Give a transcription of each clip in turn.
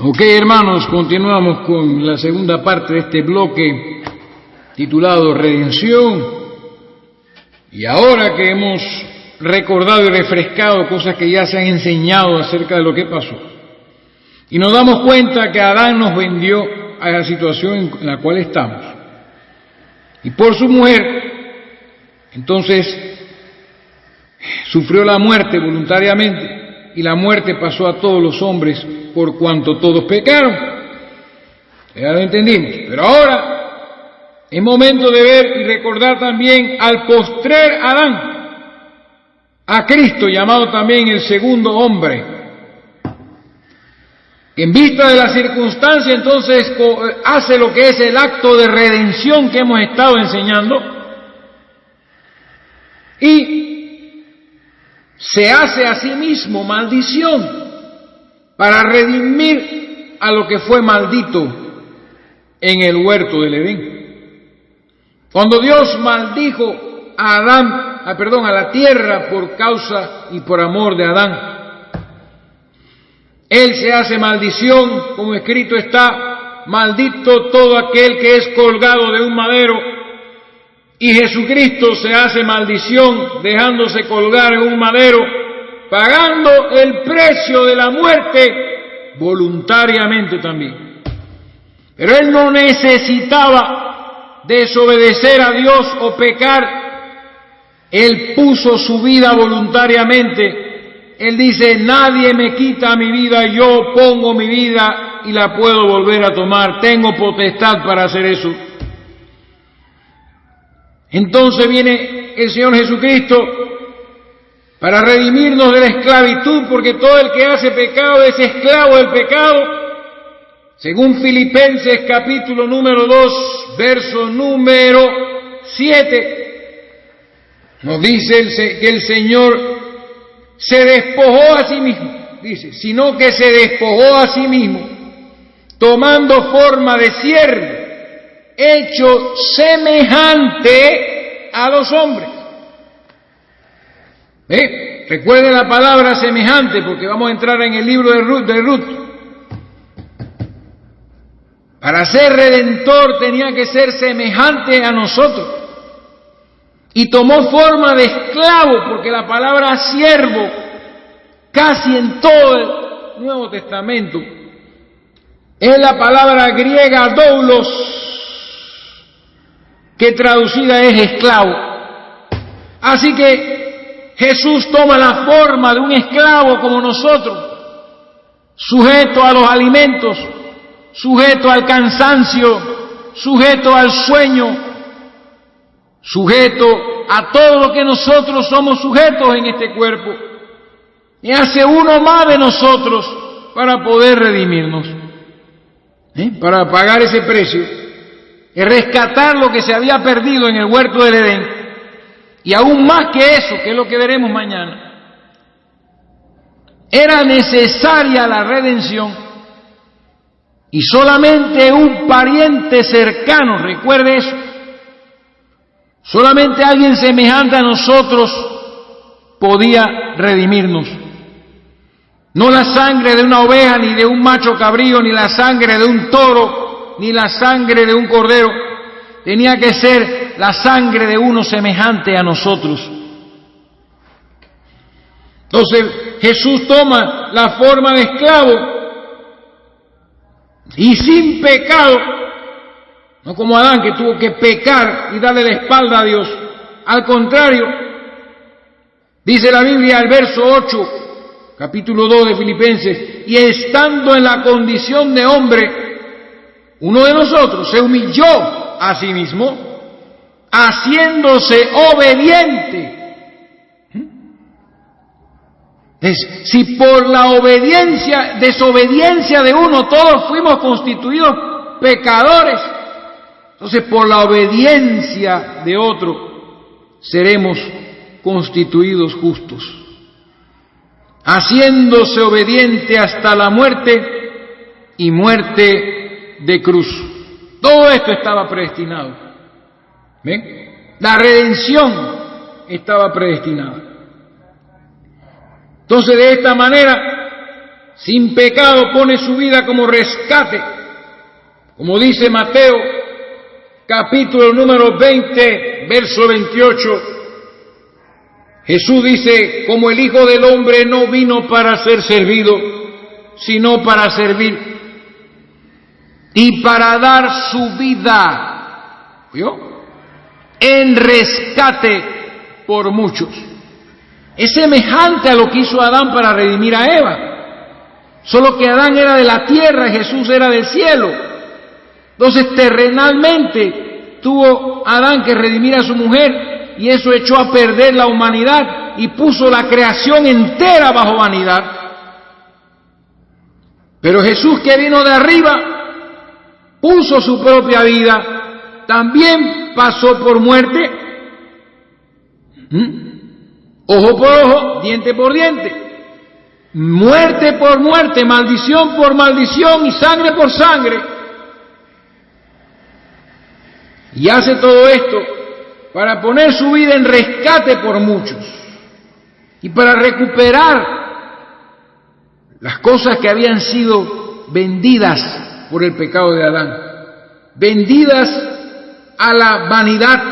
Ok, hermanos, continuamos con la segunda parte de este bloque titulado Redención. Y ahora que hemos recordado y refrescado cosas que ya se han enseñado acerca de lo que pasó, y nos damos cuenta que Adán nos vendió a la situación en la cual estamos, y por su mujer, entonces sufrió la muerte voluntariamente, y la muerte pasó a todos los hombres por cuanto todos pecaron. Ya lo entendimos. Pero ahora es momento de ver y recordar también al postrer Adán, a Cristo, llamado también el segundo hombre, que en vista de la circunstancia entonces hace lo que es el acto de redención que hemos estado enseñando, y se hace a sí mismo maldición para redimir a lo que fue maldito en el huerto del Edén. Cuando Dios maldijo a a la tierra por causa y por amor de Adán, Él se hace maldición, como escrito está, maldito todo aquel que es colgado de un madero, y Jesucristo se hace maldición dejándose colgar en un madero, pagando el precio de la muerte voluntariamente también. Pero Él no necesitaba desobedecer a Dios o pecar. Él puso su vida voluntariamente. Él dice, nadie me quita mi vida, yo pongo mi vida y la puedo volver a tomar. Tengo potestad para hacer eso. Entonces viene el Señor Jesucristo para redimirnos de la esclavitud, porque todo el que hace pecado es esclavo del pecado. Según Filipenses capítulo número 2, verso número 7, nos dice que el Señor se despojó a sí mismo, dice, sino que se despojó a sí mismo, tomando forma de siervo, hecho semejante a los hombres. Recuerden la palabra semejante, porque vamos a entrar en el libro de Ruth. Para ser redentor tenía que ser semejante a nosotros. Y tomó forma de esclavo, porque la palabra siervo, casi en todo el Nuevo Testamento, es la palabra griega doulos, que traducida es esclavo. Así que Jesús toma la forma de un esclavo como nosotros, sujeto a los alimentos, sujeto al cansancio, sujeto al sueño, sujeto a todo lo que nosotros somos sujetos en este cuerpo, y hace uno más de nosotros para poder redimirnos, para pagar ese precio, y rescatar lo que se había perdido en el huerto del Edén, y aún más que eso, que es lo que veremos mañana. Era necesaria la redención, y solamente un pariente cercano, recuerde eso, solamente alguien semejante a nosotros podía redimirnos. No la sangre de una oveja, ni de un macho cabrío, ni la sangre de un toro, ni la sangre de un cordero. Tenía que ser la sangre de uno semejante a nosotros. Entonces Jesús toma la forma de esclavo y sin pecado, no como Adán, que tuvo que pecar y darle la espalda a Dios. Al contrario, dice la Biblia, al verso 8, capítulo 2 de Filipenses, y estando en la condición de hombre, uno de nosotros se humilló a sí mismo, haciéndose obediente. Si por la desobediencia de uno todos fuimos constituidos pecadores, entonces por la obediencia de otro seremos constituidos justos. Haciéndose obediente hasta la muerte y muerte de cruz. Todo esto estaba predestinado. ¿Ven? La redención estaba predestinada. Entonces, de esta manera, sin pecado, pone su vida como rescate. Como dice Mateo, capítulo número 20, verso 28, Jesús dice, como el Hijo del Hombre no vino para ser servido, sino para servir y para dar su vida, ¿oyó?, en rescate por muchos. Es semejante a lo que hizo Adán para redimir a Eva, solo que Adán era de la tierra y Jesús era del cielo. Entonces terrenalmente tuvo Adán que redimir a su mujer, y eso echó a perder la humanidad y puso la creación entera bajo vanidad. Pero Jesús, que vino de arriba, puso su propia vida, también pasó por muerte, ojo por ojo, diente por diente, muerte por muerte, maldición por maldición y sangre por sangre. Y hace todo esto para poner su vida en rescate por muchos y para recuperar las cosas que habían sido vendidas por el pecado de Adán, vendidas a la vanidad.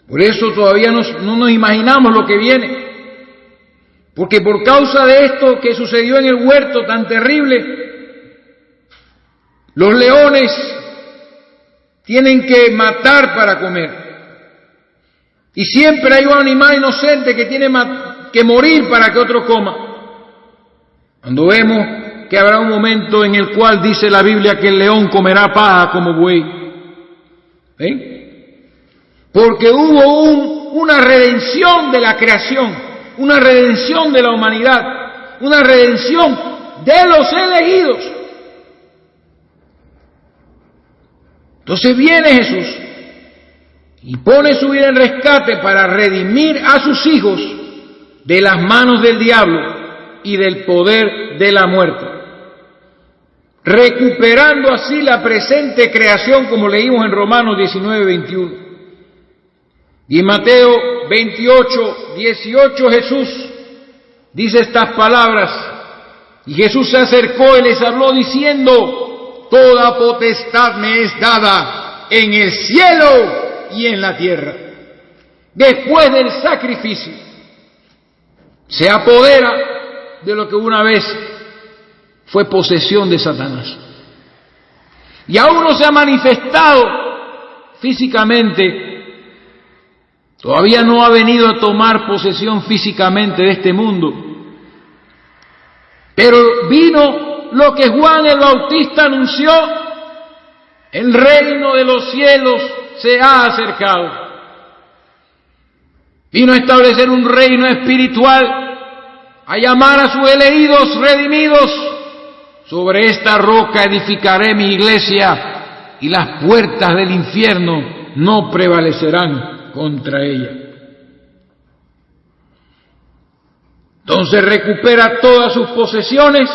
Por eso todavía no nos imaginamos lo que viene, porque por causa de esto que sucedió en el huerto tan terrible, los leones tienen que matar para comer, y siempre hay un animal inocente que tiene que morir para que otro coma. Cuando vemos que habrá un momento en el cual dice la Biblia que el león comerá paja como buey, ¿ven? Porque hubo una redención de la creación, una redención de la humanidad, una redención de los elegidos. Entonces viene Jesús y pone su vida en rescate para redimir a sus hijos de las manos del diablo y del poder de la muerte, recuperando así la presente creación, como leímos en Romanos 19, 21. Y en Mateo 28, 18 Jesús dice estas palabras, y Jesús se acercó y les habló diciendo, toda potestad me es dada en el cielo y en la tierra. Después del sacrificio, se apodera de lo que una vez fue posesión de Satanás. Y aún no se ha manifestado físicamente, todavía no ha venido a tomar posesión físicamente de este mundo, pero vino lo que Juan el Bautista anunció, el reino de los cielos se ha acercado. Vino a establecer un reino espiritual, a llamar a sus elegidos redimidos. Sobre esta roca edificaré mi iglesia y las puertas del infierno no prevalecerán contra ella. Entonces recupera todas sus posesiones,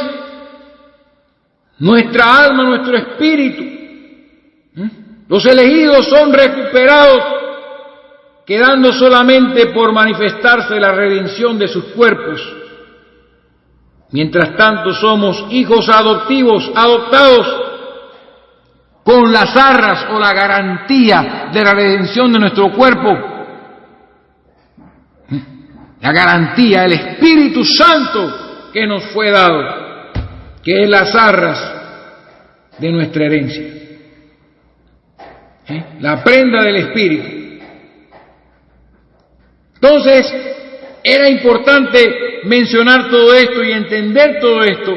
nuestra alma, nuestro espíritu. Los elegidos son recuperados, quedando solamente por manifestarse la redención de sus cuerpos. Mientras tanto somos hijos adoptivos, adoptados con las arras o la garantía de la redención de nuestro cuerpo. La garantía, el Espíritu Santo que nos fue dado, que es las arras de nuestra herencia. La prenda del Espíritu. Entonces, era importante mencionar todo esto y entender todo esto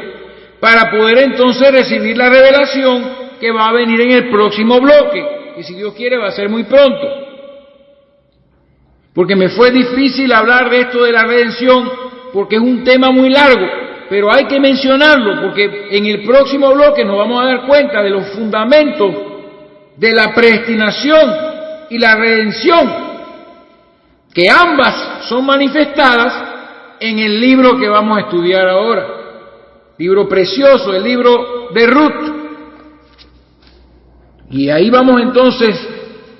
para poder entonces recibir la revelación que va a venir en el próximo bloque, que si Dios quiere va a ser muy pronto. Porque me fue difícil hablar de esto de la redención, porque es un tema muy largo, pero hay que mencionarlo, porque en el próximo bloque nos vamos a dar cuenta de los fundamentos de la predestinación y la redención, que ambas son manifestadas en el libro que vamos a estudiar ahora. Libro precioso, el libro de Ruth. Y ahí vamos entonces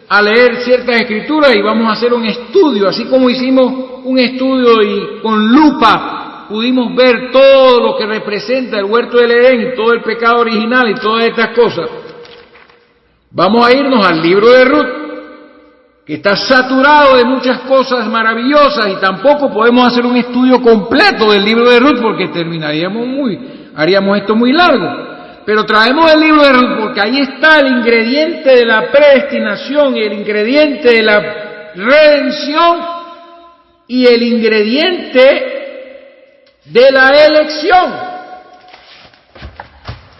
a leer ciertas escrituras y vamos a hacer un estudio, así como hicimos un estudio y con lupa pudimos ver todo lo que representa el huerto del Edén y todo el pecado original y todas estas cosas, vamos a irnos al libro de Ruth, que está saturado de muchas cosas maravillosas, y tampoco podemos hacer un estudio completo del libro de Ruth porque haríamos esto muy largo. Pero traemos el libro de Ruth porque ahí está el ingrediente de la predestinación y el ingrediente de la redención y el ingrediente de la elección.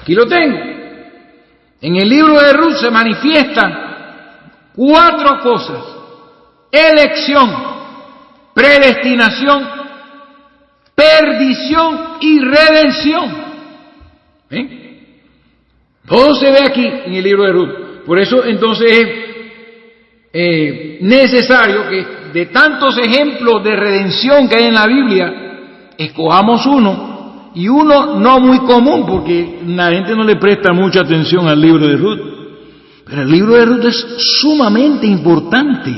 Aquí lo tengo. En el libro de Ruth se manifiestan 4 cosas: elección, predestinación, perdición y redención. ¿Ven? Todo se ve aquí en el libro de Ruth. Por eso entonces es necesario que de tantos ejemplos de redención que hay en la Biblia, escojamos uno, y uno no muy común, porque la gente no le presta mucha atención al libro de Ruth. Pero el libro de Ruth es sumamente importante.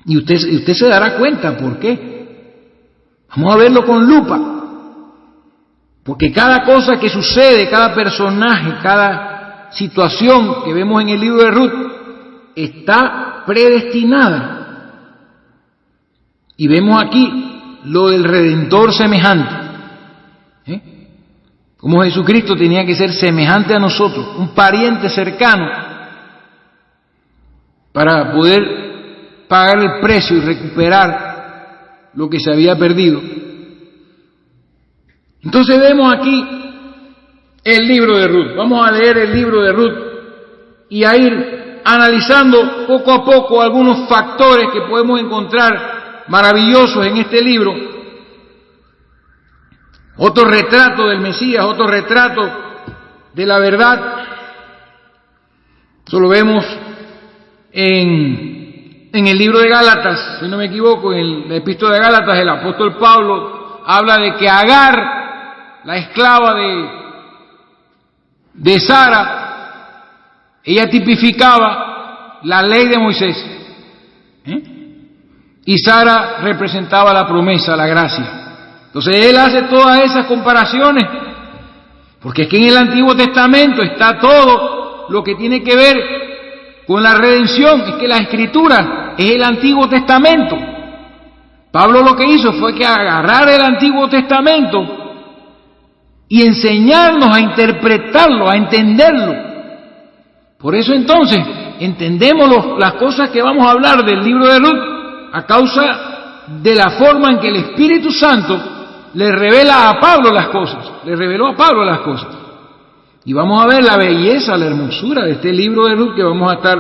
Y usted se dará cuenta por qué. Vamos a verlo con lupa. Porque cada cosa que sucede, cada personaje, cada situación que vemos en el libro de Ruth está predestinada. Y vemos aquí lo del Redentor semejante. Como Jesucristo tenía que ser semejante a nosotros, un pariente cercano, para poder pagar el precio y recuperar lo que se había perdido. Entonces vemos aquí el libro de Ruth. Vamos a leer el libro de Ruth y a ir analizando poco a poco algunos factores que podemos encontrar maravillosos en este libro. Otro retrato del Mesías, otro retrato de la verdad. Eso lo vemos en el libro de Gálatas, si no me equivoco, en la epístola de Gálatas, el apóstol Pablo habla de que Agar, la esclava de Sara, ella tipificaba la ley de Moisés, y Sara representaba la promesa, la gracia. Entonces él hace todas esas comparaciones, porque es que en el Antiguo Testamento está todo lo que tiene que ver con la redención. Es que la Escritura es el Antiguo Testamento. Pablo lo que hizo fue que agarrar el Antiguo Testamento y enseñarnos a interpretarlo, a entenderlo. Por eso entonces entendemos las cosas que vamos a hablar del libro de Ruth a causa de la forma en que el Espíritu Santo le revela a Pablo las cosas, le reveló a Pablo las cosas. Y vamos a ver la belleza, la hermosura de este libro de Ruth que vamos a estar,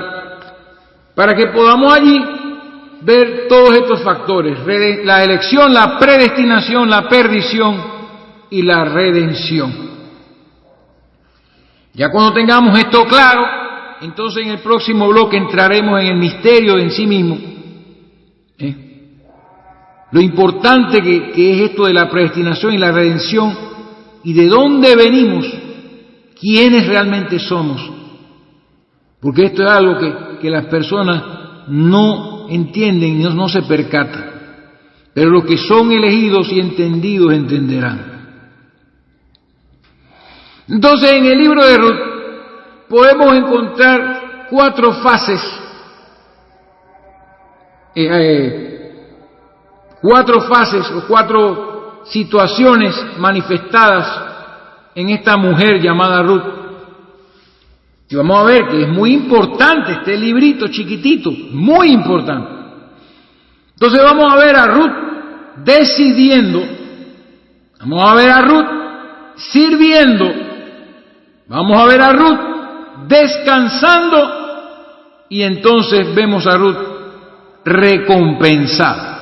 para que podamos allí ver todos estos factores: la elección, la predestinación, la perdición y la redención. Ya cuando tengamos esto claro, entonces en el próximo bloque entraremos en el misterio en sí mismo. Lo importante que es esto de la predestinación y la redención, y de dónde venimos, quiénes realmente somos. Porque esto es algo que las personas no entienden y no se percatan. Pero los que son elegidos y entendidos entenderán. Entonces en el libro de Ruth podemos encontrar 4 fases, 4 fases o 4 situaciones manifestadas en esta mujer llamada Ruth. Y vamos a ver que es muy importante este librito chiquitito, muy importante. Entonces vamos a ver a Ruth decidiendo, vamos a ver a Ruth sirviendo, vamos a ver a Ruth descansando, y entonces vemos a Ruth recompensada.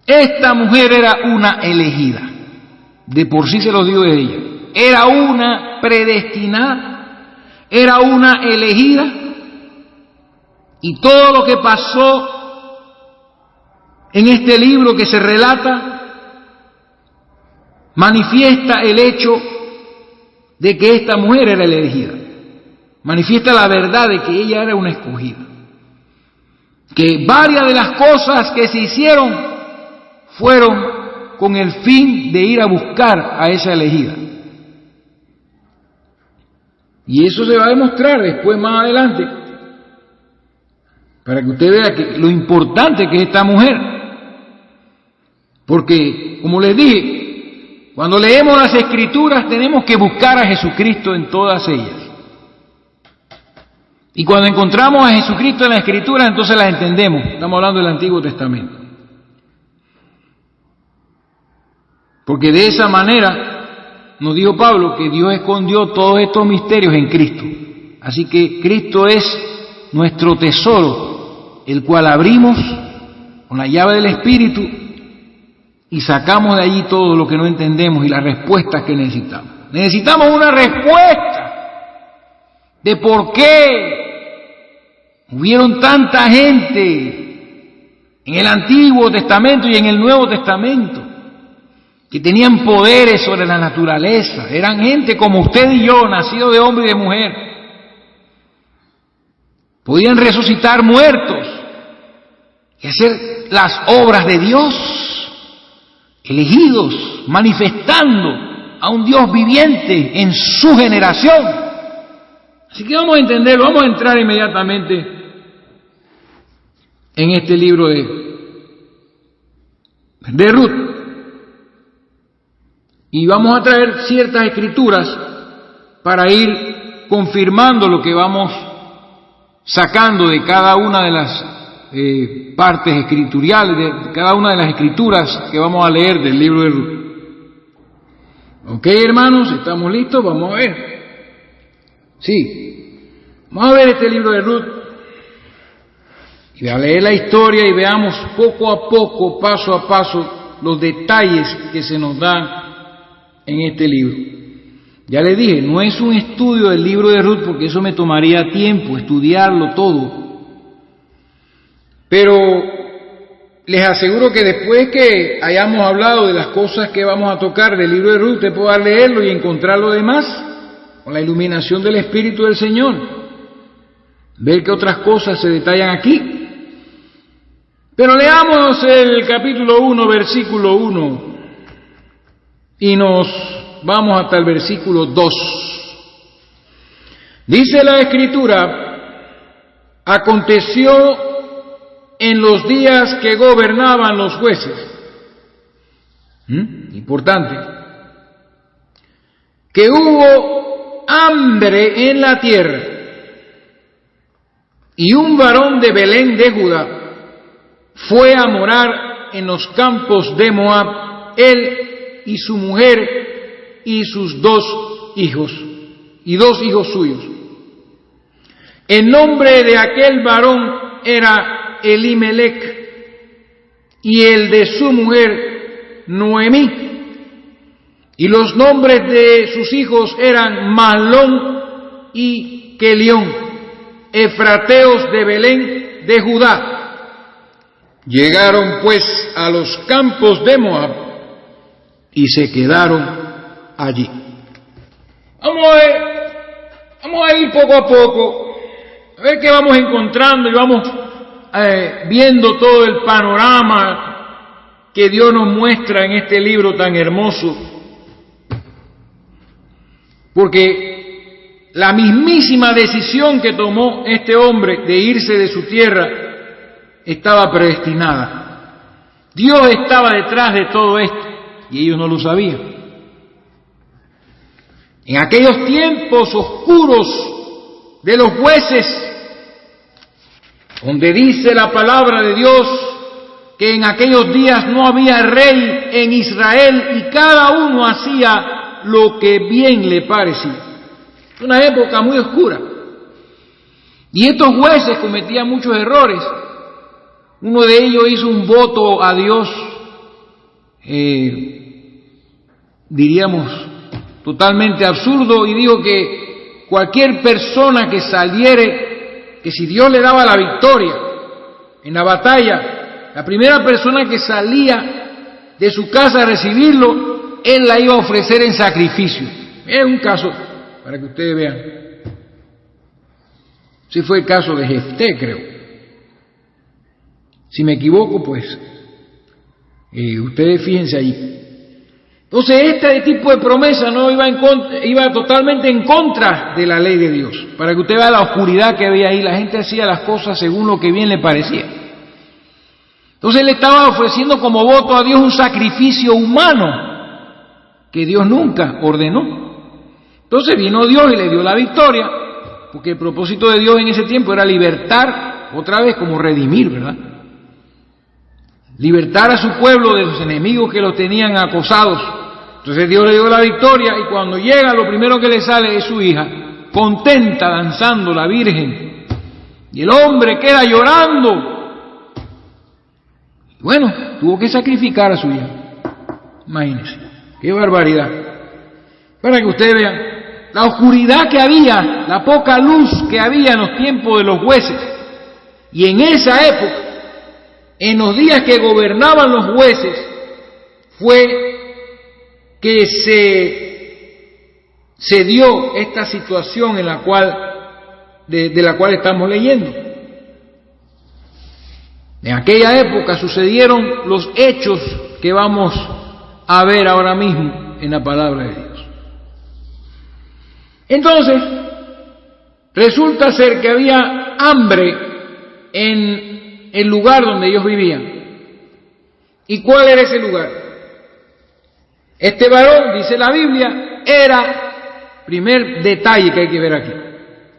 Esta mujer era una elegida, de por sí se lo digo de ella, era una predestinada, era una elegida, y todo lo que pasó en este libro que se relata manifiesta el hecho de que esta mujer era la elegida, manifiesta la verdad de que ella era una escogida, que varias de las cosas que se hicieron fueron con el fin de ir a buscar a esa elegida. Y eso se va a demostrar después, más adelante, para que usted vea que lo importante que es esta mujer. Porque, como les dije, cuando leemos las Escrituras tenemos que buscar a Jesucristo en todas ellas. Y cuando encontramos a Jesucristo en la Escritura, entonces las entendemos. Estamos hablando del Antiguo Testamento. Porque de esa manera nos dijo Pablo que Dios escondió todos estos misterios en Cristo. Así que Cristo es nuestro tesoro, el cual abrimos con la llave del Espíritu y sacamos de allí todo lo que no entendemos y las respuestas que necesitamos. Necesitamos una respuesta de por qué hubieron tanta gente en el Antiguo Testamento y en el Nuevo Testamento que tenían poderes sobre la naturaleza. Eran gente como usted y yo, nacidos de hombre y de mujer. Podían resucitar muertos y hacer las obras de Dios, elegidos, manifestando a un Dios viviente en su generación. Así que vamos a entenderlo, vamos a entrar inmediatamente en este libro de Ruth. Y vamos a traer ciertas escrituras para ir confirmando lo que vamos sacando de cada una de las partes escriturales, de cada una de las escrituras que vamos a leer del libro de Ruth. Ok, hermanos, ¿estamos listos? Vamos a ver. Sí, vamos a ver este libro de Ruth y a leer la historia y veamos poco a poco, paso a paso, los detalles que se nos dan en este libro. Ya les dije, no es un estudio del libro de Ruth porque eso me tomaría tiempo, estudiarlo todo. Pero les aseguro que después que hayamos hablado de las cosas que vamos a tocar del libro de Ruth, usted podrá leerlo y encontrar lo demás con la iluminación del Espíritu del Señor. Ver qué otras cosas se detallan aquí. Pero leamos el capítulo 1, versículo 1. Y nos vamos hasta el versículo 2. Dice la Escritura: aconteció en los días que gobernaban los jueces. Importante. Que hubo hambre en la tierra, y un varón de Belén de Judá fue a morar en los campos de Moab, él y su mujer y sus 2 hijos, y 2 hijos suyos. El nombre de aquel varón era Elimelech, y el de su mujer Noemí, y los nombres de sus hijos eran Mahlón y Kelión, efrateos de Belén de Judá. Llegaron pues a los campos de Moab y se quedaron allí. Vamos a ir poco a poco, a ver qué vamos encontrando y vamos viendo todo el panorama que Dios nos muestra en este libro tan hermoso. Porque la mismísima decisión que tomó este hombre de irse de su tierra estaba predestinada. Dios estaba detrás de todo esto y ellos no lo sabían. En aquellos tiempos oscuros de los jueces, donde dice la palabra de Dios que en aquellos días no había rey en Israel y cada uno hacía lo que bien le parecía. Una época muy oscura. Y estos jueces cometían muchos errores. Uno de ellos hizo un voto a Dios, diríamos, totalmente absurdo, y dijo que cualquier persona que saliere, que si Dios le daba la victoria en la batalla, la primera persona que salía de su casa a recibirlo, él la iba a ofrecer en sacrificio. Es un caso para que ustedes vean. Sí fue el caso de Jefté, creo. Si me equivoco, pues Ustedes fíjense ahí. Entonces este tipo de promesa no iba totalmente en contra de la ley de Dios. Para que usted vea la oscuridad que había ahí, la gente hacía las cosas según lo que bien le parecía. Entonces él estaba ofreciendo como voto a Dios un sacrificio humano que Dios nunca ordenó. Entonces vino Dios y le dio la victoria, porque el propósito de Dios en ese tiempo era libertar, otra vez como redimir, ¿verdad? Libertar a su pueblo de los enemigos que los tenían acosados. Entonces Dios le dio la victoria y cuando llega lo primero que le sale es su hija, contenta, danzando la Virgen. Y el hombre queda llorando. Bueno, tuvo que sacrificar a su hija. Imagínense, qué barbaridad. Para que ustedes vean la oscuridad que había, la poca luz que había en los tiempos de los jueces. Y en esa época, en los días que gobernaban los jueces, fue que se dio esta situación en la cual, de la cual estamos leyendo. En aquella época sucedieron los hechos que vamos a ver ahora mismo en la palabra de Dios. Entonces, resulta ser que había hambre en el lugar donde ellos vivían. ¿Y cuál era ese lugar? Este varón, dice la Biblia, era, primer detalle que hay que ver aquí,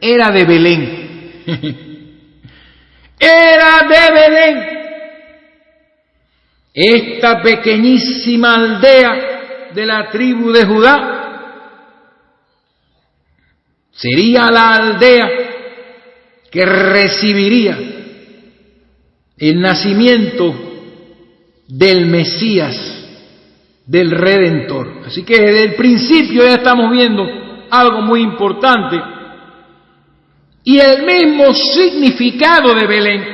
era de Belén. Era de Belén. Esta pequeñísima aldea de la tribu de Judá sería la aldea que recibiría el nacimiento del Mesías, del Redentor. Así que desde el principio ya estamos viendo algo muy importante. Y el mismo significado de Belén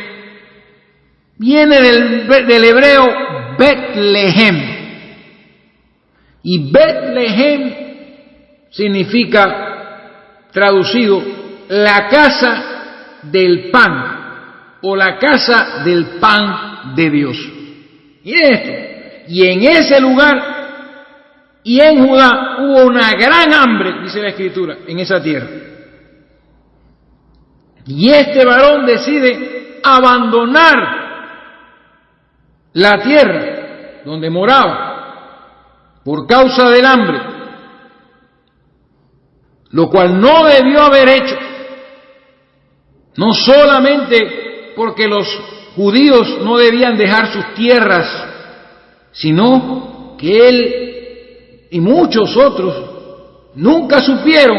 viene del hebreo Betlehem. Y Betlehem significa, traducido, la casa del pan o la casa del pan de Dios. Miren esto. Y en ese lugar y en Judá hubo una gran hambre, dice la Escritura, en esa tierra. Y este varón decide abandonar la tierra donde moraba por causa del hambre, lo cual no debió haber hecho, no solamente porque los judíos no debían dejar sus tierras, sino que él y muchos otros nunca supieron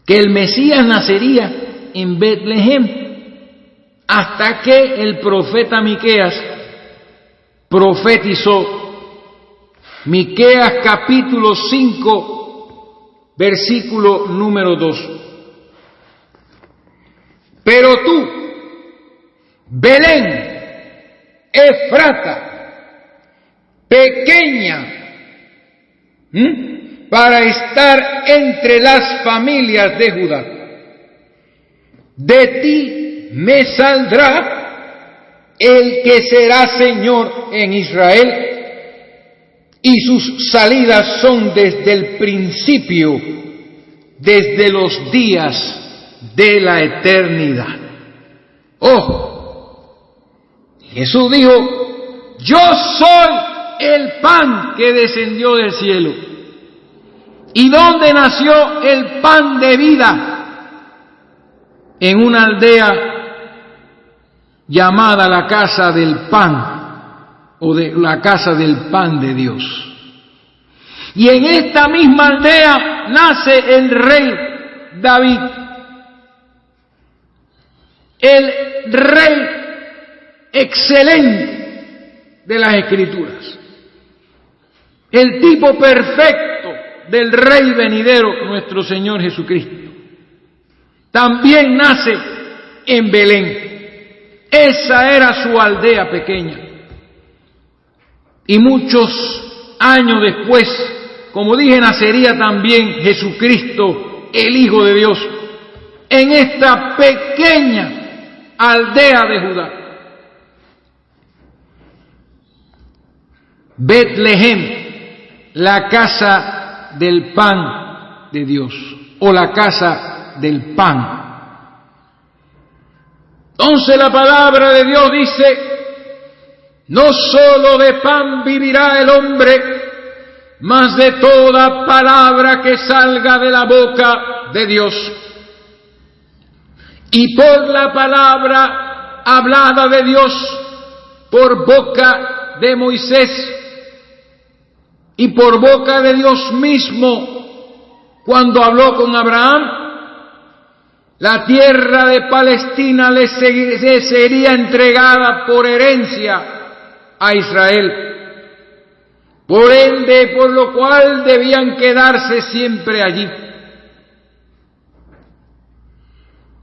que el Mesías nacería en Betlehem, hasta que el profeta Miqueas profetizó. Miqueas capítulo 5, versículo número 2. Pero tú, Belén, Efrata, pequeña, para estar entre las familias de Judá, de ti me saldrá el que será Señor en Israel, y sus salidas son desde el principio, desde los días de la eternidad. Oh, Jesús dijo: yo soy el pan que descendió del cielo. ¿Y dónde nació el pan de vida? En una aldea llamada la casa del pan, o de la casa del pan de Dios. Y en esta misma aldea nace el rey David, el rey excelente de las Escrituras, el tipo perfecto del Rey venidero, nuestro Señor Jesucristo. También nace en Belén. Esa era su aldea pequeña. Y muchos años después, como dije, nacería también Jesucristo, el Hijo de Dios, en esta pequeña aldea de Judá. Betlehem, la casa del pan de Dios, o la casa del pan. Entonces la palabra de Dios dice: no solo de pan vivirá el hombre, mas de toda palabra que salga de la boca de Dios. Y por la palabra hablada de Dios por boca de Moisés y por boca de Dios mismo cuando habló con Abraham, la tierra de Palestina le sería entregada por herencia a Israel. Por ende, por lo cual debían quedarse siempre allí.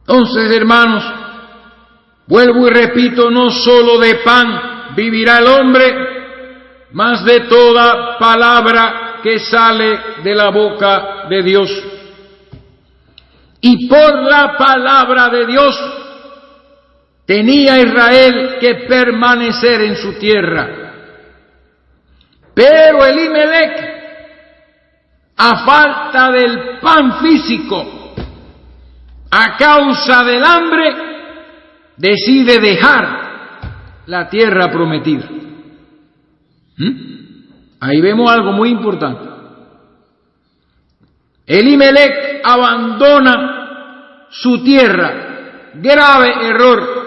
Entonces, hermanos, vuelvo y repito, no solo de pan vivirá el hombre, mas de toda palabra que sale de la boca de Dios. Y por la palabra de Dios tenía Israel que permanecer en su tierra. Pero Elimelec, a falta del pan físico, a causa del hambre, decide dejar la tierra prometida. Ahí vemos algo muy importante. Elimelec abandona su tierra, grave error.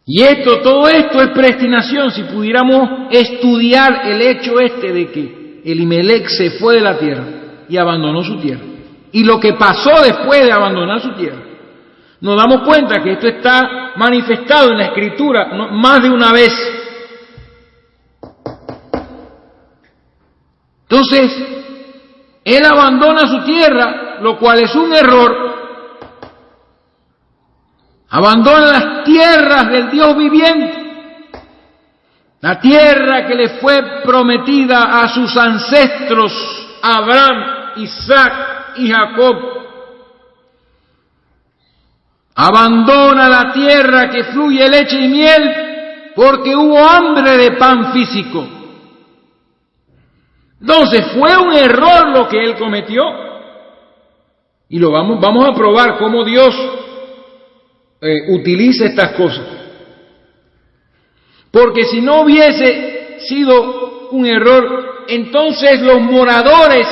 Y todo esto es predestinación. Si pudiéramos estudiar el hecho de que Elimelec se fue de la tierra y abandonó su tierra, y lo que pasó después de abandonar su tierra, nos damos cuenta que esto está manifestado en la Escritura más de una vez. Entonces, él abandona su tierra, lo cual es un error. Abandona las tierras del Dios viviente, la tierra que le fue prometida a sus ancestros, Abraham, Isaac y Jacob. Abandona la tierra que fluye leche y miel porque hubo hambre de pan físico. Entonces fue un error lo que él cometió. Y lo vamos a probar cómo Dios utiliza estas cosas. Porque si no hubiese sido un error, entonces los moradores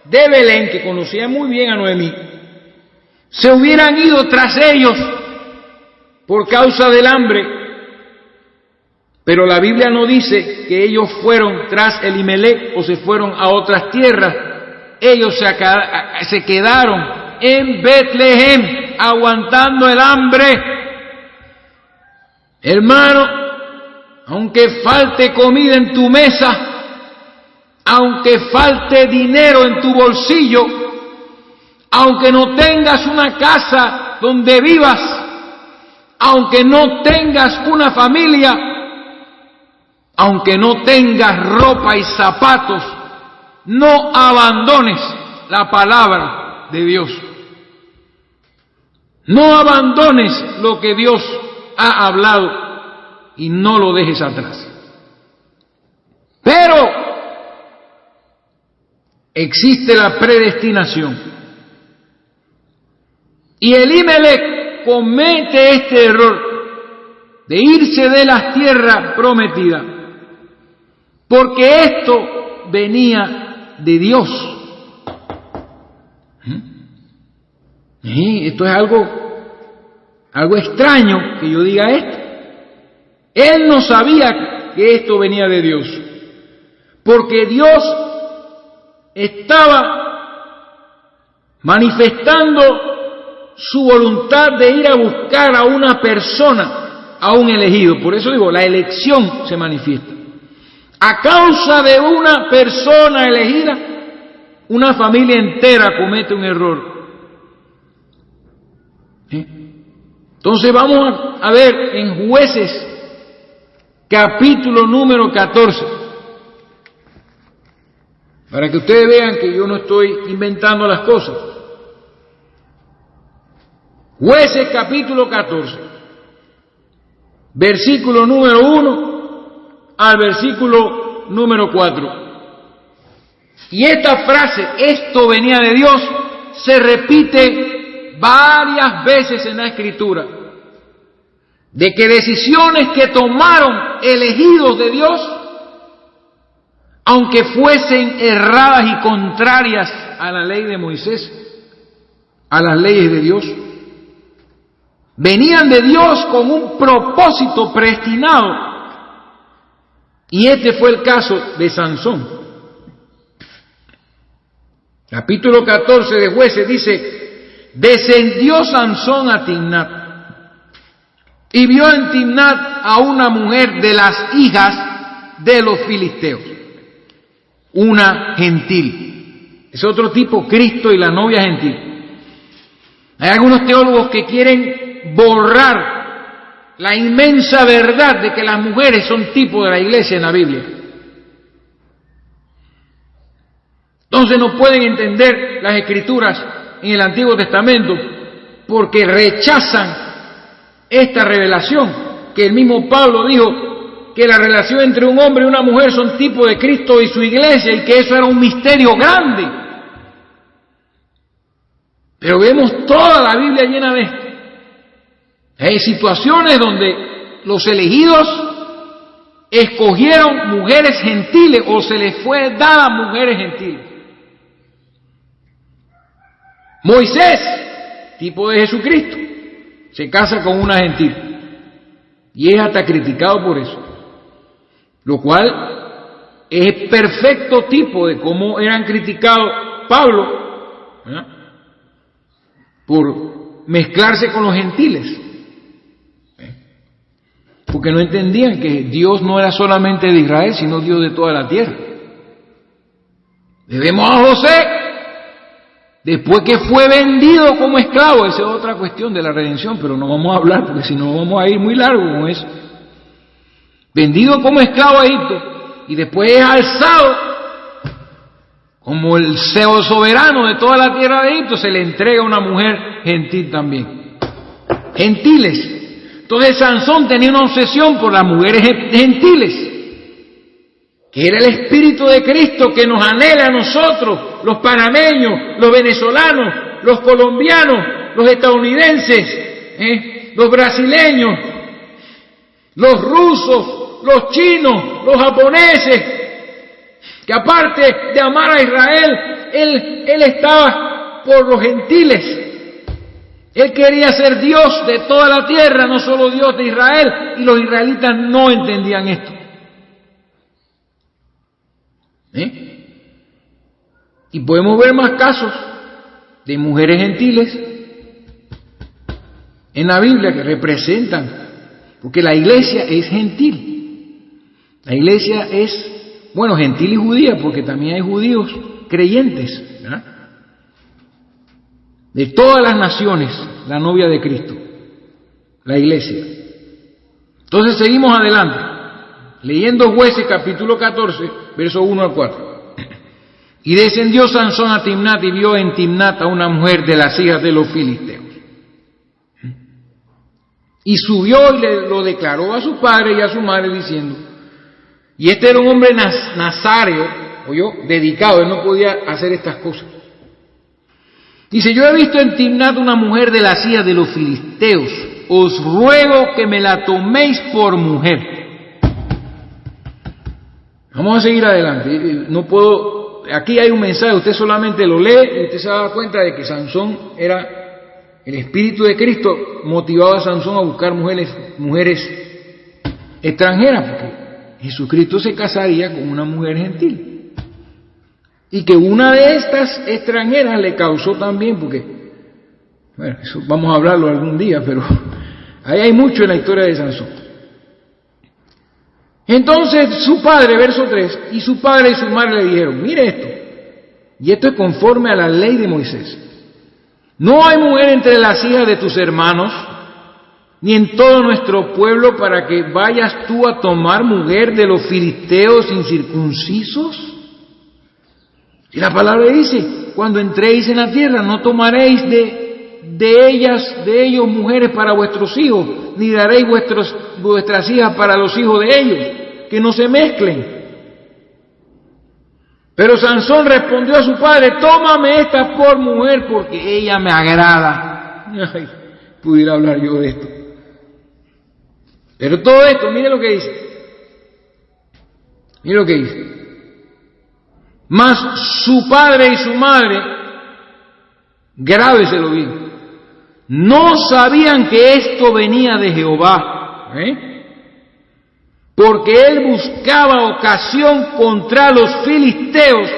de Belén, que conocían muy bien a Noemí, se hubieran ido tras ellos por causa del hambre. Pero la Biblia no dice que ellos fueron tras Elimelec o se fueron a otras tierras. Ellos se quedaron en Betlehem aguantando el hambre. Hermano, aunque falte comida en tu mesa, aunque falte dinero en tu bolsillo, aunque no tengas una casa donde vivas, aunque no tengas una familia, aunque no tengas ropa y zapatos, no abandones la palabra de Dios. No abandones lo que Dios ha hablado y no lo dejes atrás. Pero existe la predestinación. Y Elimelec comete este error de irse de las tierras prometidas, porque esto venía de Dios. Esto es algo extraño que yo diga esto. Él no sabía que esto venía de Dios, porque Dios estaba manifestando su voluntad de ir a buscar a una persona, a un elegido. Por eso digo, la elección se manifiesta. A causa de una persona elegida, una familia entera comete un error. Entonces vamos a ver en Jueces, capítulo número 14, para que ustedes vean que yo no estoy inventando las cosas. Jueces, capítulo 14, versículo número 1 al versículo número 4. Y esta frase, esto venía de Dios, se repite varias veces en la Escritura, de que decisiones que tomaron elegidos de Dios, aunque fuesen erradas y contrarias a la ley de Moisés, a las leyes de Dios, venían de Dios con un propósito predestinado. Y este fue el caso de Sansón. Capítulo 14 de Jueces dice: descendió Sansón a Timnat y vio en Timnat a una mujer de las hijas de los filisteos, una gentil. Es otro tipo, Cristo y la novia gentil. Hay algunos teólogos que quieren borrar la inmensa verdad de que las mujeres son tipo de la iglesia en la Biblia. Entonces no pueden entender las Escrituras en el Antiguo Testamento porque rechazan esta revelación, que el mismo Pablo dijo que la relación entre un hombre y una mujer son tipo de Cristo y su iglesia, y que eso era un misterio grande. Pero vemos toda la Biblia llena de esto. Hay situaciones donde los elegidos escogieron mujeres gentiles o se les fue dada mujeres gentiles. Moisés, tipo de Jesucristo, se casa con una gentil y es hasta criticado por eso, lo cual es perfecto tipo de cómo eran criticados Pablo, ¿verdad?, por mezclarse con los gentiles, porque no entendían que Dios no era solamente de Israel, sino Dios de toda la tierra. Debemos a José, después que fue vendido como esclavo, esa es otra cuestión de la redención, pero no vamos a hablar porque si no vamos a ir muy largo con eso. Vendido como esclavo a Egipto y después es alzado como el soberano de toda la tierra de Egipto, se le entrega a una mujer gentil también. Gentiles. Entonces Sansón tenía una obsesión por las mujeres gentiles, que era el Espíritu de Cristo que nos anhela a nosotros, los panameños, los venezolanos, los colombianos, los estadounidenses, los brasileños, los rusos, los chinos, los japoneses, que aparte de amar a Israel, él estaba por los gentiles. Él quería ser Dios de toda la tierra, no solo Dios de Israel, y los israelitas no entendían esto. Y podemos ver más casos de mujeres gentiles en la Biblia que representan, porque la iglesia es gentil. La iglesia es, bueno, gentil y judía, porque también hay judíos creyentes, ¿verdad?, de todas las naciones, la novia de Cristo, la iglesia. Entonces seguimos adelante, leyendo Jueces capítulo 14, verso 1 al 4. Y descendió Sansón a Timnat y vio en Timnat a una mujer de las hijas de los filisteos. Y subió y lo declaró a su padre y a su madre diciendo, y este era un hombre nazáreo, dedicado, él no podía hacer estas cosas. Dice, yo he visto en Timnat una mujer de las hijas de los filisteos, os ruego que me la toméis por mujer. Vamos a seguir adelante, no puedo, aquí hay un mensaje, usted solamente lo lee y usted se da cuenta de que Sansón era, el Espíritu de Cristo motivaba a Sansón a buscar mujeres extranjeras, porque Jesucristo se casaría con una mujer gentil. Y que una de estas extranjeras le causó también, porque, bueno, eso vamos a hablarlo algún día, pero ahí hay mucho en la historia de Sansón. Entonces su padre, verso 3, y su padre y su madre le dijeron, mire esto, y esto es conforme a la ley de Moisés, no hay mujer entre las hijas de tus hermanos, ni en todo nuestro pueblo, para que vayas tú a tomar mujer de los filisteos incircuncisos. Y la palabra dice, cuando entréis en la tierra, no tomaréis de ellos mujeres para vuestros hijos, ni daréis vuestras hijas para los hijos de ellos. que no se mezclen. Pero Sansón respondió a su padre: tómame esta por mujer porque ella me agrada. Ay, pudiera hablar yo de esto. Pero todo esto, mire lo que dice. Mire lo que dice. Mas su padre y su madre, grábeselo bien, no sabían que esto venía de Jehová, porque él buscaba ocasión contra los filisteos,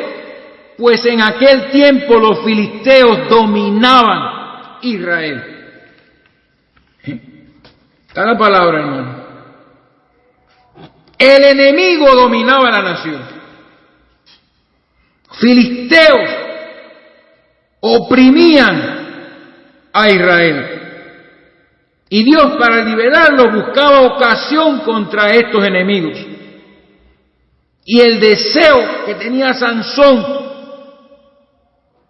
pues en aquel tiempo los filisteos dominaban Israel. Está la palabra, hermano. El enemigo dominaba la nación. Filisteos oprimían a Israel. Y Dios, para liberarlos, buscaba ocasión contra estos enemigos. Y el deseo que tenía Sansón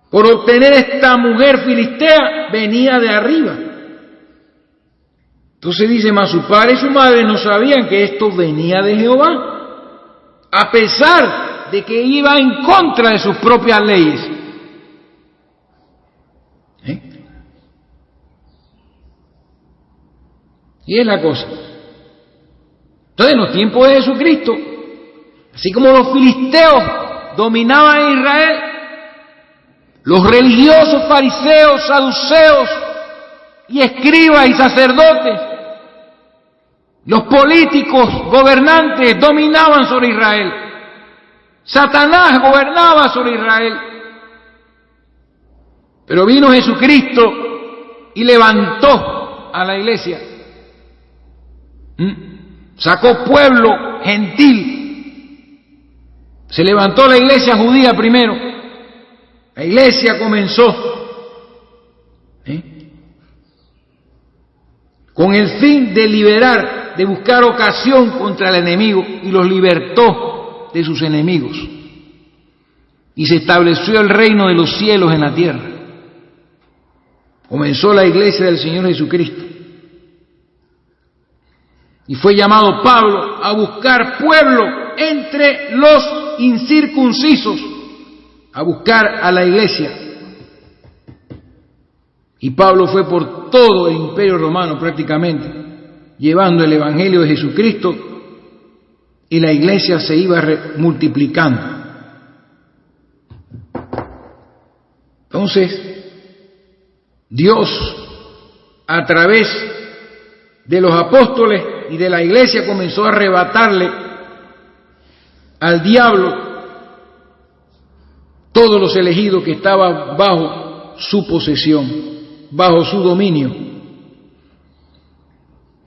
por obtener esta mujer filistea venía de arriba. Entonces dice: mas su padre y su madre no sabían que esto venía de Jehová, a pesar de que iba en contra de sus propias leyes. Y es la cosa. Entonces, en los tiempos de Jesucristo, así como los filisteos dominaban a Israel, los religiosos, fariseos, saduceos y escribas y sacerdotes, los políticos gobernantes dominaban sobre Israel. Satanás gobernaba sobre Israel. Pero vino Jesucristo y levantó a la iglesia. Sacó pueblo gentil. Se levantó la iglesia judía primero. La iglesia comenzó con el fin de liberar, de buscar ocasión contra el enemigo, y los libertó de sus enemigos. Y se estableció el reino de los cielos en la tierra. Comenzó la iglesia del Señor Jesucristo. Y fue llamado Pablo a buscar pueblo entre los incircuncisos, a buscar a la iglesia. Y Pablo fue por todo el imperio romano prácticamente, llevando el evangelio de Jesucristo, y la iglesia se iba multiplicando. Entonces, Dios, a través de los apóstoles y de la iglesia, comenzó a arrebatarle al diablo todos los elegidos que estaban bajo su posesión, bajo su dominio.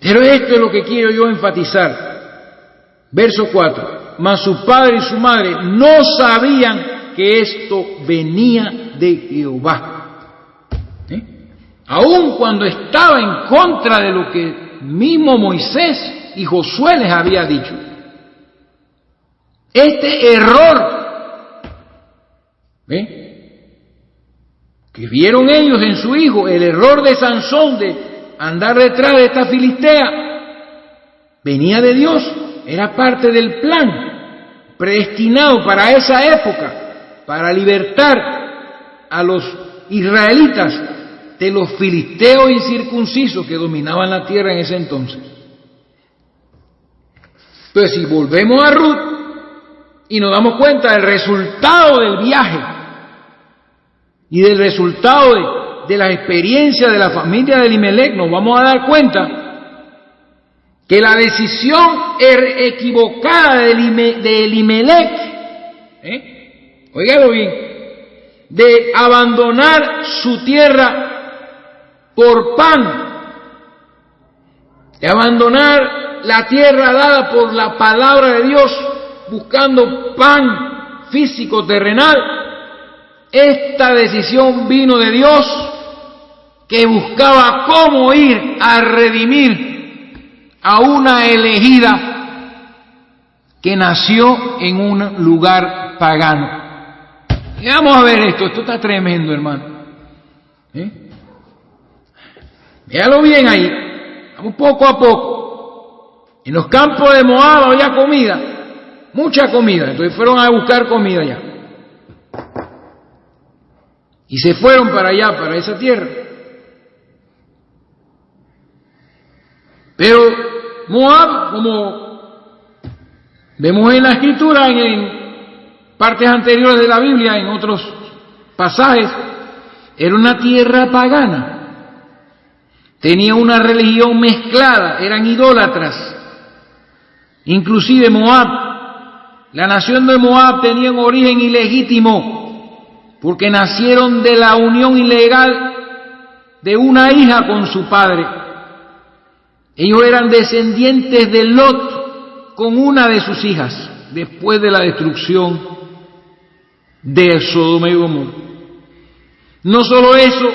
Pero esto es lo que quiero yo enfatizar. Verso 4. Mas su padre y su madre no sabían que esto venía de Jehová. Aun cuando estaba en contra de lo que mismo Moisés y Josué les había dicho. Este error que vieron ellos en su hijo, el error de Sansón de andar detrás de esta filistea, venía de Dios, era parte del plan predestinado para esa época, para libertar a los israelitas de los filisteos incircuncisos que dominaban la tierra en ese entonces. Entonces, si volvemos a Ruth y nos damos cuenta del resultado del viaje y del resultado de la experiencia de la familia de Elimelech, nos vamos a dar cuenta que la decisión equivocada de Elimelech, óigalo bien, de abandonar su tierra por pan, de abandonar la tierra dada por la palabra de Dios, buscando pan físico, terrenal. Esta decisión vino de Dios, que buscaba cómo ir a redimir a una elegida que nació en un lugar pagano. Y vamos a ver esto está tremendo, hermano. Véalo bien ahí, vamos poco a poco. En los campos de Moab había comida, mucha comida, entonces fueron a buscar comida allá. Y se fueron para allá, para esa tierra. Pero Moab, como vemos en la Escritura, en partes anteriores de la Biblia, en otros pasajes, era una tierra pagana. Tenía una religión mezclada, eran idólatras. Inclusive Moab, la nación de Moab tenía un origen ilegítimo, porque nacieron de la unión ilegal de una hija con su padre. Ellos eran descendientes de Lot con una de sus hijas, después de la destrucción de Sodoma y Gomorra. No solo eso,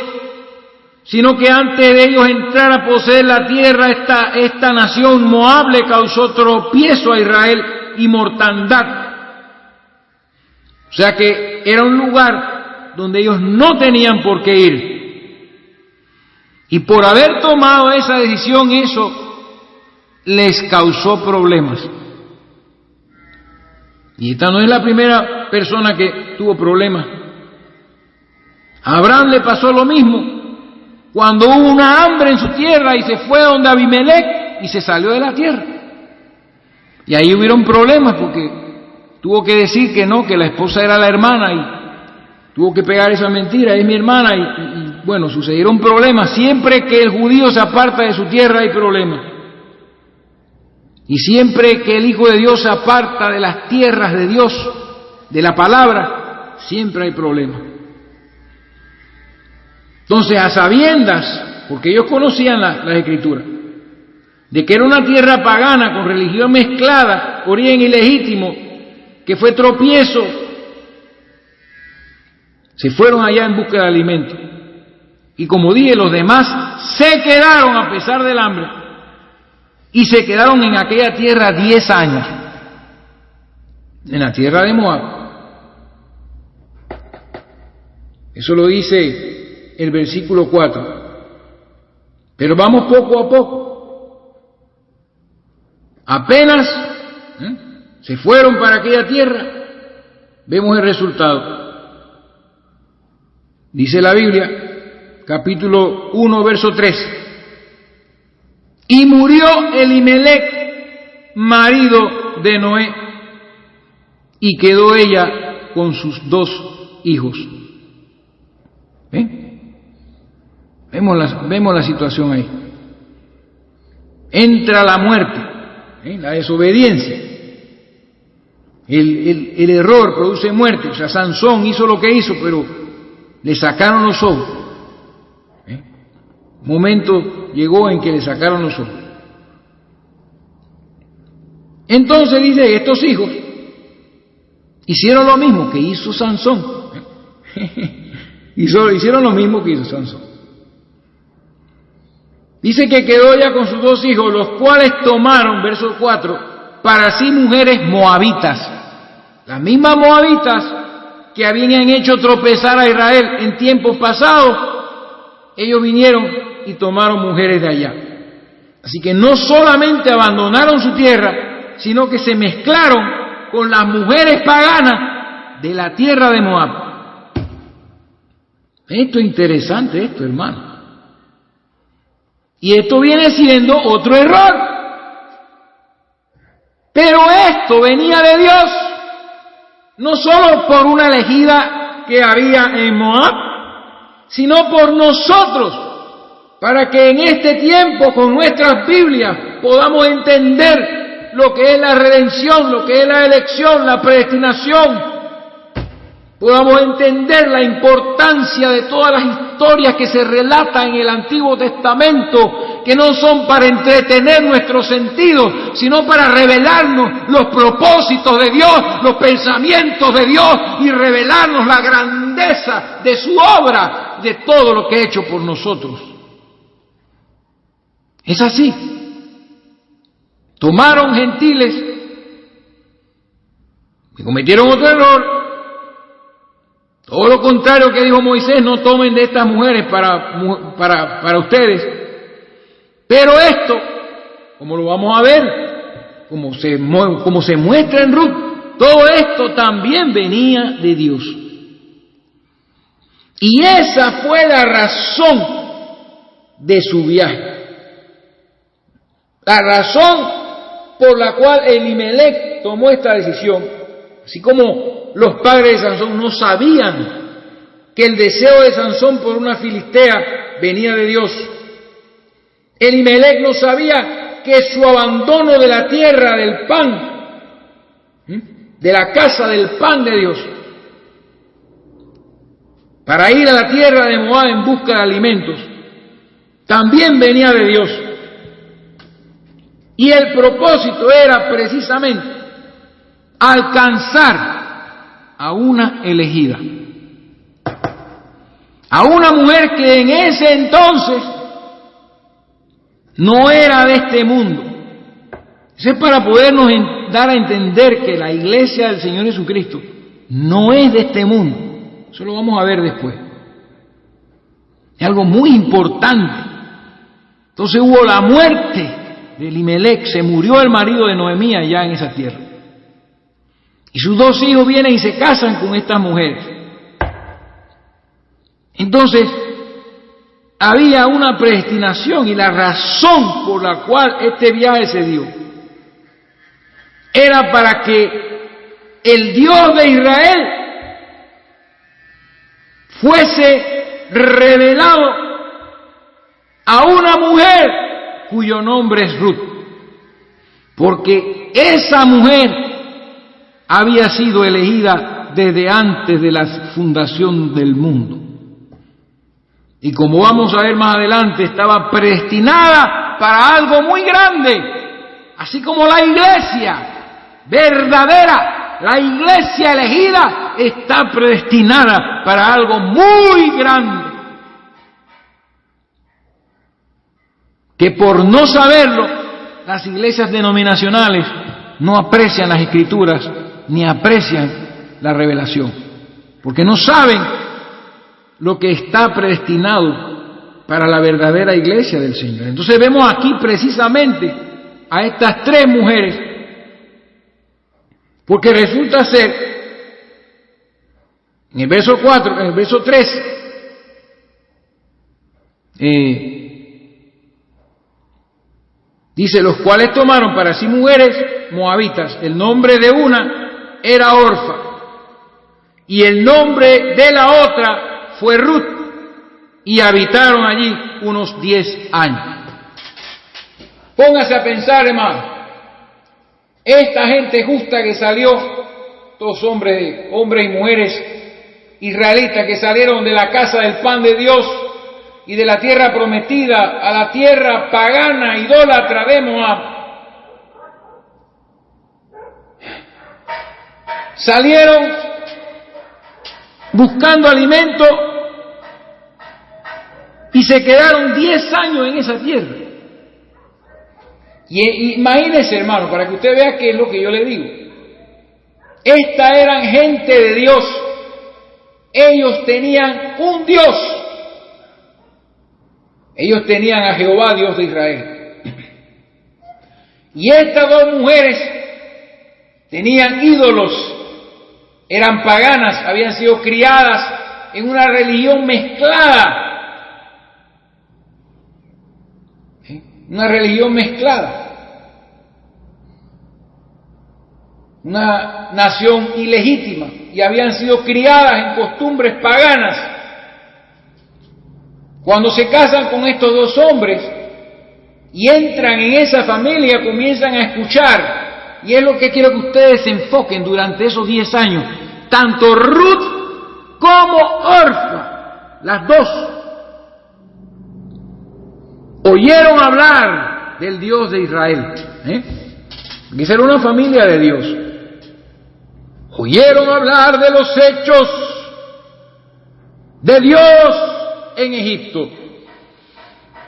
sino que antes de ellos entrar a poseer la tierra, esta nación Moab le causó tropiezo a Israel y mortandad. O sea que era un lugar donde ellos no tenían por qué ir. Y por haber tomado esa decisión, eso les causó problemas. Y esta no es la primera persona que tuvo problemas. A Abraham le pasó lo mismo. Cuando hubo una hambre en su tierra y se fue donde Abimelech y se salió de la tierra. Y ahí hubieron problemas porque tuvo que decir que no, que la esposa era la hermana y tuvo que pegar esa mentira, es mi hermana y bueno, sucedieron problemas. Siempre que el judío se aparta de su tierra hay problemas. Y siempre que el Hijo de Dios se aparta de las tierras de Dios, de la palabra, siempre hay problemas. Entonces, a sabiendas, porque ellos conocían las Escrituras, de que era una tierra pagana con religión mezclada, origen ilegítimo, que fue tropiezo, se fueron allá en busca de alimento. Y como dije, los demás se quedaron a pesar del hambre. Y se quedaron en aquella tierra 10 años, en la tierra de Moab. Eso lo dice el versículo 4. Pero vamos poco a poco. Apenas se fueron para aquella tierra, vemos el resultado. Dice la Biblia, capítulo 1, verso 3. Y murió Elimelech, marido de Noé, y quedó ella con sus 2 hijos. Vemos la situación ahí. Entra la muerte, la desobediencia. El error produce muerte. O sea, Sansón hizo lo que hizo, pero le sacaron los ojos. Momento llegó en que le sacaron los ojos. Entonces dice, estos hijos hicieron lo mismo que hizo Sansón. Hicieron lo mismo que hizo Sansón. Dice que quedó ya con sus 2 hijos, los cuales tomaron, verso 4, para sí mujeres moabitas. Las mismas moabitas que habían hecho tropezar a Israel en tiempos pasados, ellos vinieron y tomaron mujeres de allá. Así que no solamente abandonaron su tierra, sino que se mezclaron con las mujeres paganas de la tierra de Moab. Esto es interesante, esto, hermano. Y esto viene siendo otro error. Pero esto venía de Dios, no solo por una elegida que había en Moab, sino por nosotros, para que en este tiempo con nuestras Biblias podamos entender lo que es la redención, lo que es la elección, la predestinación. Podamos entender la importancia de todas las historias que se relatan en el Antiguo Testamento, que no son para entretener nuestros sentidos, sino para revelarnos los propósitos de Dios, los pensamientos de Dios y revelarnos la grandeza de su obra, de todo lo que ha hecho por nosotros. Es así. Tomaron gentiles que cometieron otro error. Todo lo contrario que dijo Moisés, no tomen de estas mujeres para ustedes. Pero esto, como lo vamos a ver, como se muestra en Ruth, todo esto también venía de Dios. Y esa fue la razón de su viaje. La razón por la cual Elimelec tomó esta decisión, así como los padres de Sansón no sabían que el deseo de Sansón por una filistea venía de Dios. Elimelec no sabía que su abandono de la tierra del pan, de la casa del pan de Dios, para ir a la tierra de Moab en busca de alimentos, también venía de Dios. Y el propósito era precisamente alcanzar a una elegida, a una mujer que en ese entonces no era de este mundo. Eso es para podernos dar a entender que la iglesia del Señor Jesucristo no es de este mundo. Eso lo vamos a ver después. Es algo muy importante. Entonces hubo la muerte de Elimelec, se murió el marido de Noemí allá en esa tierra. Y sus dos hijos vienen y se casan con estas mujeres. Entonces, había una predestinación, y la razón por la cual este viaje se dio era para que el Dios de Israel fuese revelado a una mujer cuyo nombre es Ruth, porque esa mujer había sido elegida desde antes de la fundación del mundo. Y como vamos a ver más adelante, estaba predestinada para algo muy grande, así como la iglesia verdadera, la iglesia elegida, está predestinada para algo muy grande, que por no saberlo, las iglesias denominacionales no aprecian las Escrituras ni aprecian la revelación, porque no saben lo que está predestinado para la verdadera iglesia del Señor. Entonces vemos aquí precisamente a estas tres mujeres, porque resulta ser, en el verso 4, en el verso 3, dice, los cuales tomaron para sí mujeres moabitas. El nombre de una era Orfa, y el nombre de la otra fue Ruth, y habitaron allí unos 10 años. Póngase a pensar, hermano, esta gente justa que salió, todos hombres y mujeres israelitas que salieron de la casa del pan de Dios y de la tierra prometida a la tierra pagana, idólatra de Moab, salieron buscando alimento y se quedaron 10 años en esa tierra. Y imagínese, hermano, para que usted vea qué es lo que yo le digo. Estas eran gente de Dios. Ellos tenían un Dios. Ellos tenían a Jehová, Dios de Israel. Y estas dos mujeres tenían ídolos, eran paganas, habían sido criadas en una religión mezclada. Una religión mezclada. Una nación ilegítima. Y habían sido criadas en costumbres paganas. Cuando se casan con estos dos hombres y entran en esa familia, comienzan a escuchar. Y es lo que quiero que ustedes se enfoquen durante esos 10 años. Tanto Ruth como Orfa, las dos, oyeron hablar del Dios de Israel. Porque era una familia de Dios. Oyeron hablar de los hechos de Dios en Egipto.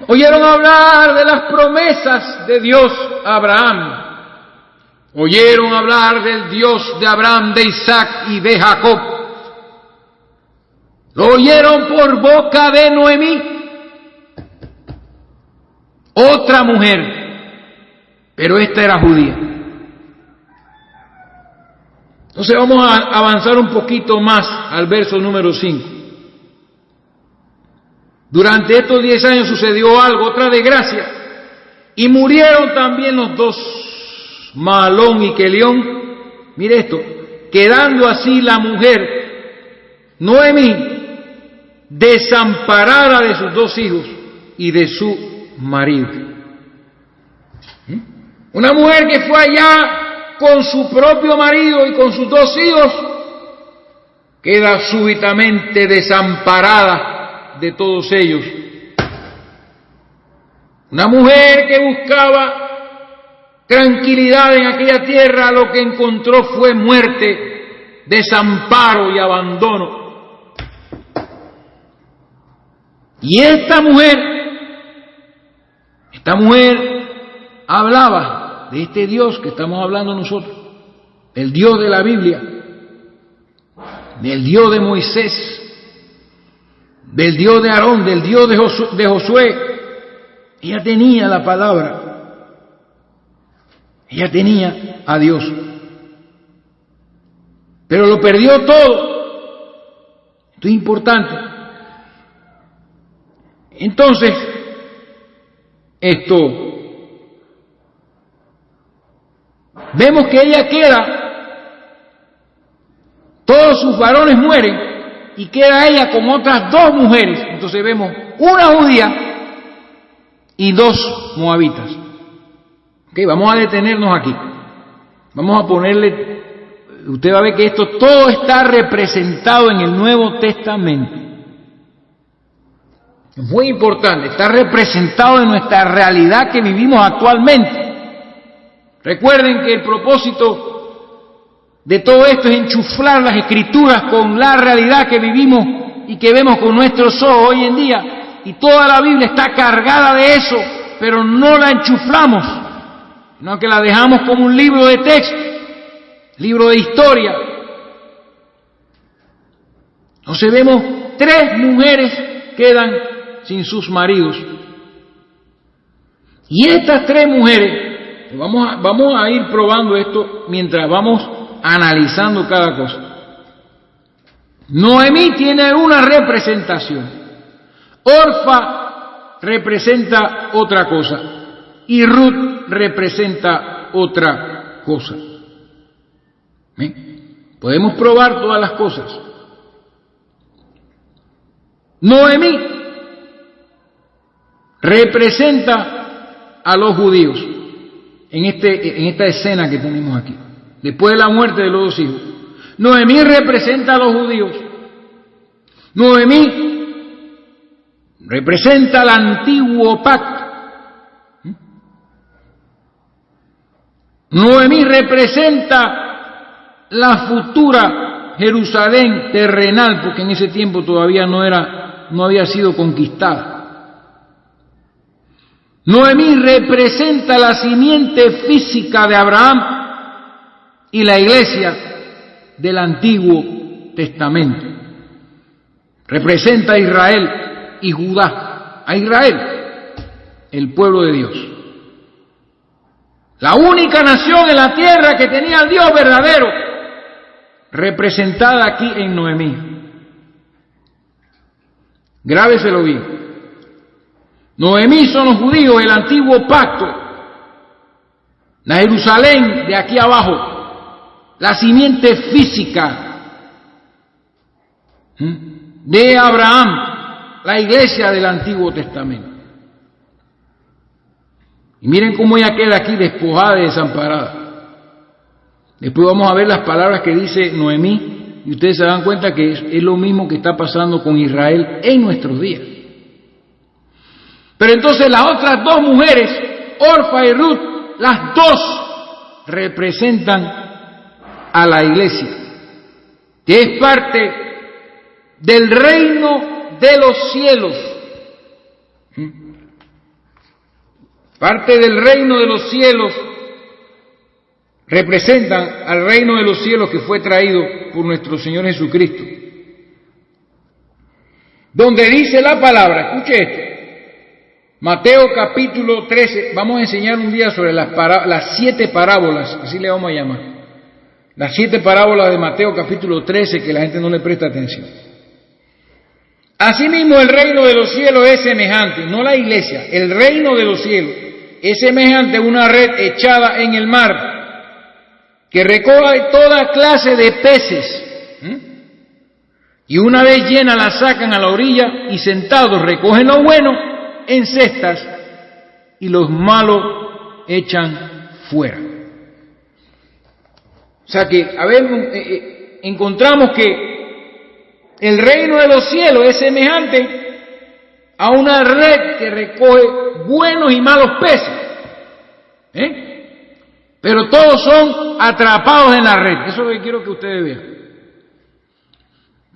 Oyeron hablar de las promesas de Dios a Abraham. Oyeron hablar del Dios de Abraham, de Isaac y de Jacob. Lo oyeron por boca de Noemí, otra mujer, pero esta era judía. Entonces vamos a avanzar un poquito más al verso número 5. Durante estos 10 años sucedió algo, otra desgracia, y murieron también los dos, Mahalón y Kelión. Mire esto, quedando así la mujer, Noemí, desamparada de sus 2 hijos y de su marido. Una mujer que fue allá con su propio marido y con sus 2 hijos, queda súbitamente desamparada de todos ellos. Una mujer que buscaba tranquilidad en aquella tierra, lo que encontró fue muerte, desamparo y abandono. Y esta mujer hablaba de este Dios que estamos hablando nosotros, el Dios de la Biblia, del Dios de Moisés, del Dios de Aarón, del Dios de Josué. Ella tenía la palabra, ella tenía a Dios, pero lo perdió todo. Esto es importante. Entonces, vemos que ella queda, todos sus varones mueren y queda ella con otras 2 mujeres. Entonces vemos una judía y 2 moabitas. Ok, vamos a detenernos aquí. Vamos a ponerle, usted va a ver que esto todo está representado en el Nuevo Testamento. Es muy importante, está representado en nuestra realidad que vivimos actualmente. Recuerden que el propósito de todo esto es enchuflar las Escrituras con la realidad que vivimos y que vemos con nuestros ojos hoy en día. Y toda la Biblia está cargada de eso, pero no la enchuflamos, sino que la dejamos como un libro de texto, libro de historia. Entonces vemos 3 mujeres quedan sin sus maridos. Y estas 3 mujeres, vamos a ir probando esto mientras vamos analizando cada cosa. Noemí tiene una representación. Orfa representa otra cosa y Ruth representa otra cosa. Podemos probar todas las cosas. Noemí representa a los judíos en esta escena que tenemos aquí, después de la muerte de los 2 hijos. Noemí representa a los judíos. Noemí representa el antiguo pacto. Noemí representa la futura Jerusalén terrenal, porque en ese tiempo todavía no había sido conquistada. Noemí representa la simiente física de Abraham y la iglesia del Antiguo Testamento. Representa a Israel y Judá, a Israel, el pueblo de Dios. La única nación en la tierra que tenía al Dios verdadero, representada aquí en Noemí. Grábeselo bien. Noemí son los judíos, el antiguo pacto, la Jerusalén de aquí abajo, la simiente física de Abraham, la iglesia del Antiguo Testamento. Y miren cómo ella queda aquí despojada y desamparada. Después vamos a ver las palabras que dice Noemí y ustedes se dan cuenta que es lo mismo que está pasando con Israel en nuestros días. Pero entonces las otras 2 mujeres, Orfa y Ruth, las 2 representan a la iglesia, que es parte del reino de los cielos. Parte del reino de los cielos, representan al reino de los cielos que fue traído por nuestro Señor Jesucristo. Donde dice la palabra, escuche esto, Mateo capítulo 13, vamos a enseñar un día sobre las 7 parábolas, así le vamos a llamar. Las 7 parábolas de Mateo capítulo 13 que la gente no le presta atención. Asimismo el reino de los cielos es semejante, no la iglesia, el reino de los cielos es semejante a una red echada en el mar que recoge toda clase de peces. Y una vez llena la sacan a la orilla y sentados recogen lo bueno en cestas y los malos echan fuera. O sea que, encontramos que el reino de los cielos es semejante a una red que recoge buenos y malos peces. Pero todos son atrapados en la red. Eso es lo que quiero que ustedes vean.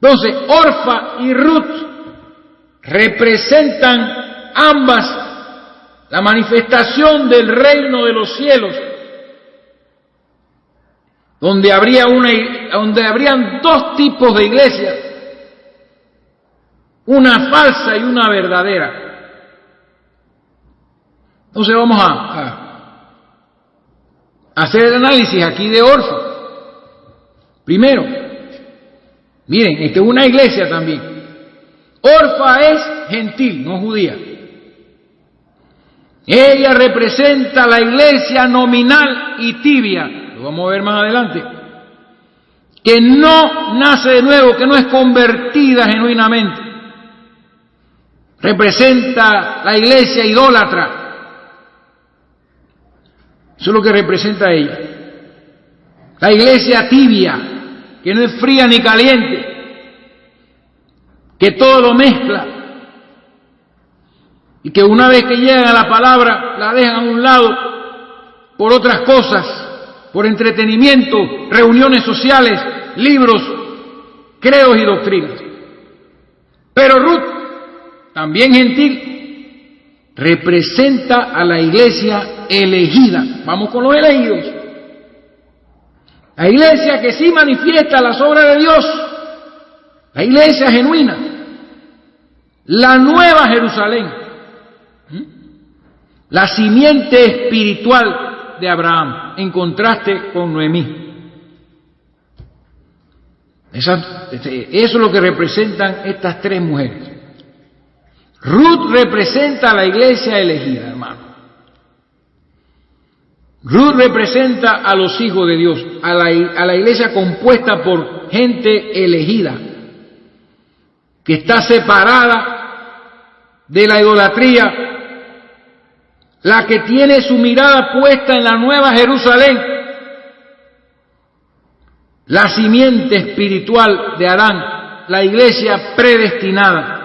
Entonces, Orfa y Ruth representan ambas la manifestación del reino de los cielos, donde habrían dos tipos de iglesias, una falsa y una verdadera. Entonces vamos a hacer el análisis aquí de Orfa. Primero, miren, esta es una iglesia también. Orfa es gentil, no judía. Ella representa la iglesia nominal y tibia, lo vamos a ver más adelante, que no nace de nuevo, que no es convertida genuinamente. Representa la iglesia idólatra. Eso es lo que representa ella. La iglesia tibia, que no es fría ni caliente, que todo lo mezcla, y que una vez que llegan a la palabra la dejan a un lado por otras cosas, por entretenimiento, reuniones sociales, libros, credos y doctrinas. Pero Ruth, también gentil, representa a la iglesia elegida. Vamos con los elegidos. La iglesia que sí manifiesta las obras de Dios, la iglesia genuina, la nueva Jerusalén, la simiente espiritual de Abraham, en contraste con Noemí. Eso es lo que representan estas tres mujeres. Ruth representa a la iglesia elegida, hermano. Ruth representa a los hijos de Dios, a la iglesia compuesta por gente elegida, que está separada de la idolatría, la que tiene su mirada puesta en la nueva Jerusalén, la simiente espiritual de Adán, la iglesia predestinada.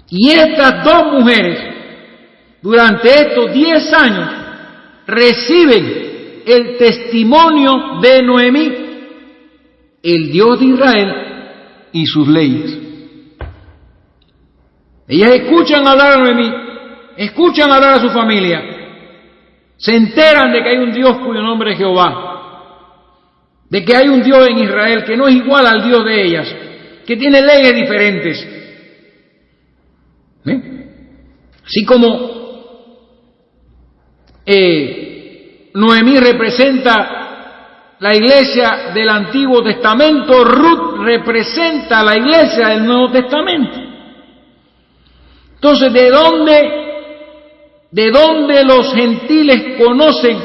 Y estas dos mujeres, durante estos 10 años, reciben el testimonio de Noemí, el Dios de Israel y sus leyes. Ellas escuchan hablar a Noemí, escuchan hablar a su familia, se enteran de que hay un Dios cuyo nombre es Jehová, de que hay un Dios en Israel que no es igual al Dios de ellas, que tiene leyes diferentes. Así como Noemí representa la iglesia del Antiguo Testamento, Ruth representa la iglesia del Nuevo Testamento. Entonces, ¿de dónde los gentiles conocen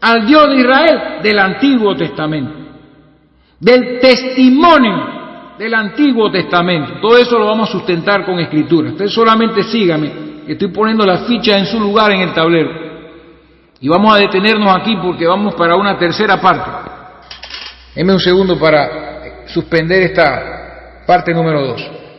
al Dios de Israel? Del Antiguo Testamento, del testimonio del Antiguo Testamento. Todo eso lo vamos a sustentar con escritura. Ustedes solamente síganme, que estoy poniendo las fichas en su lugar en el tablero. Y vamos a detenernos aquí porque vamos para una tercera parte. Denme un segundo para suspender esta parte número 2.